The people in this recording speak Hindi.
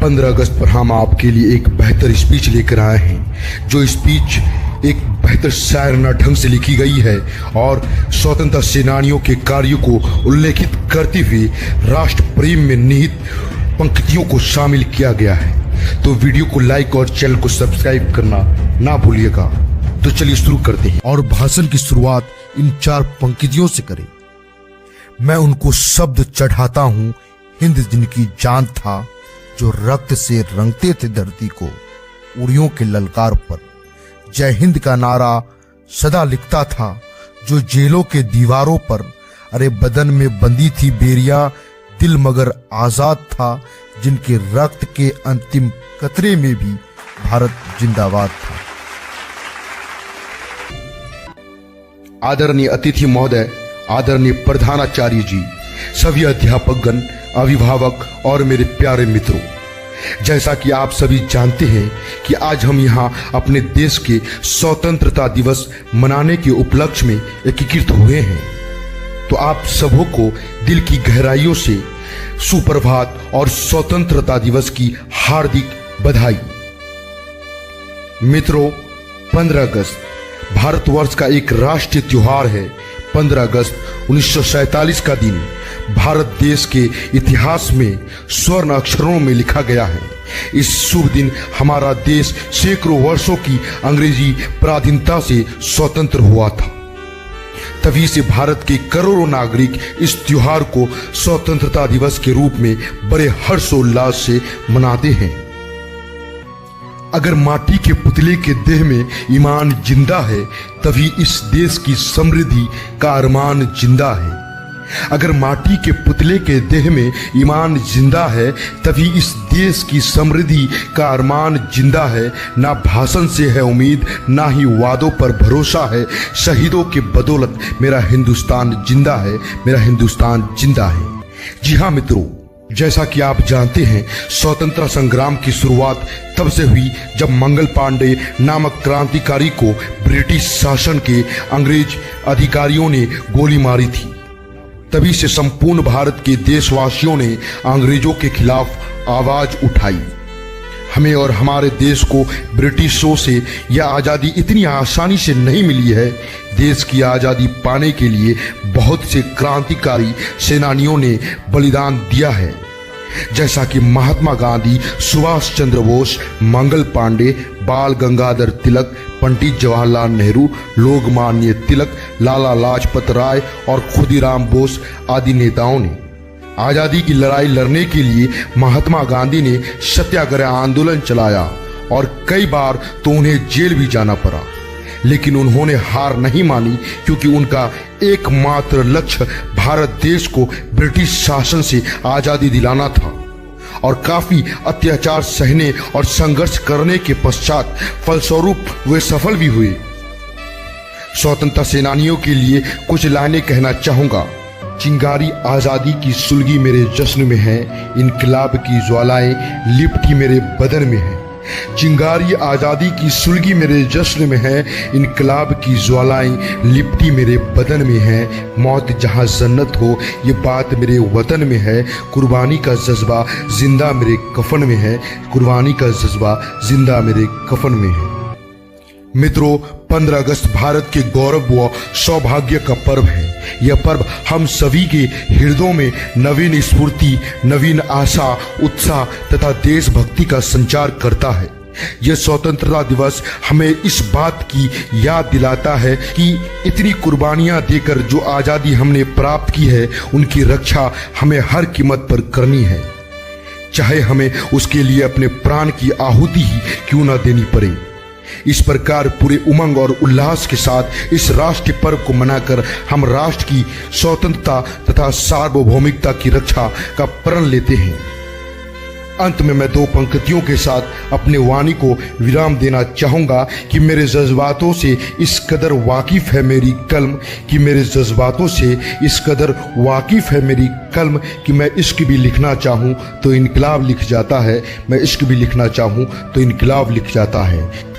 15 अगस्त पर हम आपके लिए एक बेहतर स्पीच लेकर आए हैं। जो स्पीच एक बेहतर शायराना ढंग से लिखी गई है और स्वतंत्रता सेनानियों के कार्यों को उल्लेखित करते हुए राष्ट्र प्रेम में निहित पंक्तियों को शामिल किया गया है। तो वीडियो को लाइक और चैनल को सब्सक्राइब करना ना भूलिएगा। तो चलिए शुरू करते हैं और भाषण की शुरुआत इन 4 पंक्तियों से करें। मैं उनको शब्द चढ़ाता हूँ, हिंद जिनकी जान था, जो रक्त से रंगते थे धरती को उड़ियों के ललकार पर। जय हिंद का नारा सदा लिखता था, जो जेलों के दीवारों पर। अरे बदन में बंदी थी बेरिया, दिल मगर आजाद था, जिनके रक्त के अंतिम कतरे में भी भारत जिंदाबाद था। आदरणीय अतिथि महोदय, आदरणीय प्रधानाचार्य जी, सभी अध्यापकगण, अभिभावक और मेरे प्यारे मित्रों, जैसा कि आप सभी जानते हैं कि आज हम यहाँ अपने देश के स्वतंत्रता दिवस मनाने के उपलक्ष्य में एकीकृत हुए हैं। तो आप सबों को दिल की गहराइयों से सुप्रभात और स्वतंत्रता दिवस की हार्दिक बधाई। मित्रों, 15 अगस्त भारतवर्ष का एक राष्ट्रीय त्योहार है। 15 अगस्त 1947 का दिन भारत देश के इतिहास में स्वर्ण अक्षरों में लिखा गया है। इस शुभ दिन हमारा देश सैकड़ों वर्षों की अंग्रेजी पराधीनता से स्वतंत्र हुआ था। तभी से भारत के करोड़ों नागरिक इस त्योहार को स्वतंत्रता दिवस के रूप में बड़े हर्षोल्लास से मनाते हैं। अगर माटी के पुतले के देह में ईमान जिंदा है, तभी इस देश की समृद्धि का अरमान जिंदा है। अगर माटी के पुतले के देह में ईमान जिंदा है, तभी इस देश की समृद्धि का अरमान जिंदा है। ना भाषण से है उम्मीद, ना ही वादों पर भरोसा है। शहीदों के बदौलत मेरा हिंदुस्तान जिंदा है, मेरा हिंदुस्तान जिंदा है। जी हाँ मित्रों, जैसा कि आप जानते हैं, स्वतंत्रता संग्राम की शुरुआत तब से हुई जब मंगल पांडे नामक क्रांतिकारी को ब्रिटिश शासन के अंग्रेज अधिकारियों ने गोली मारी थी। तभी से संपूर्ण भारत के देशवासियों ने अंग्रेजों के खिलाफ आवाज उठाई। हमें और हमारे देश को ब्रिटिशों से यह आज़ादी इतनी आसानी से नहीं मिली है। देश की आज़ादी पाने के लिए बहुत से क्रांतिकारी सेनानियों ने बलिदान दिया है, जैसा कि महात्मा गांधी, सुभाष चंद्र बोस, मंगल पांडे, बाल गंगाधर तिलक, पंडित जवाहरलाल नेहरू, लोकमान्य तिलक, लाला लाजपत राय और खुदीराम बोस आदि नेताओं ने आज़ादी की लड़ाई लड़ने के लिए महात्मा गांधी ने सत्याग्रह आंदोलन चलाया और कई बार तो उन्हें जेल भी जाना पड़ा। लेकिन उन्होंने हार नहीं मानी, क्योंकि उनका एकमात्र लक्ष्य भारत देश को ब्रिटिश शासन से आज़ादी दिलाना था। और काफी अत्याचार सहने और संघर्ष करने के पश्चात फलस्वरूप वे सफल भी हुए। स्वतंत्रता सेनानियों के लिए कुछ लाइनें कहना चाहूंगा। चिंगारी आज़ादी की सुलगी मेरे जश्न में है, इनकलाब की ज्वालाएं लिपटी मेरे बदन में है। चिंगारी आज़ादी की सुलगी मेरे जश्न में है, इनकलाब की ज्वालाएं लिपटी मेरे बदन में है। मौत जहां जन्नत हो, ये बात मेरे वतन में है। कुर्बानी का जज्बा जिंदा मेरे कफन में है, कुर्बानी का जज्बा जिंदा मेरे कफन में है। मित्रों, 15 अगस्त भारत के गौरव व सौभाग्य का पर्व है। यह पर्व हम सभी के हृदयों में नवीन स्फूर्ति, नवीन आशा, उत्साह तथा देशभक्ति का संचार करता है। यह स्वतंत्रता दिवस हमें इस बात की याद दिलाता है कि इतनी कुर्बानियां देकर जो आज़ादी हमने प्राप्त की है, उनकी रक्षा हमें हर कीमत पर करनी है, चाहे हमें उसके लिए अपने प्राण की आहुति ही क्यों न देनी पड़े। इस प्रकार पूरे उमंग और उल्लास के साथ इस राष्ट्रीय पर्व को मनाकर हम राष्ट्र की स्वतंत्रता तथा सार्वभौमिकता की रक्षा का प्रण लेते हैं। अंत में मैं 2 पंक्तियों के साथ अपने वाणी को विराम देना चाहूँगा कि मेरे जज्बातों से इस कदर वाकिफ़ है मेरी कलम, कि मेरे जज्बातों से इस कदर वाकिफ़ है मेरी कलम कि मैं इश्क भी लिखना चाहूँ तो इनकलाब लिख जाता है, मैं इश्क भी लिखना चाहूँ तो इनकलाब लिख जाता है।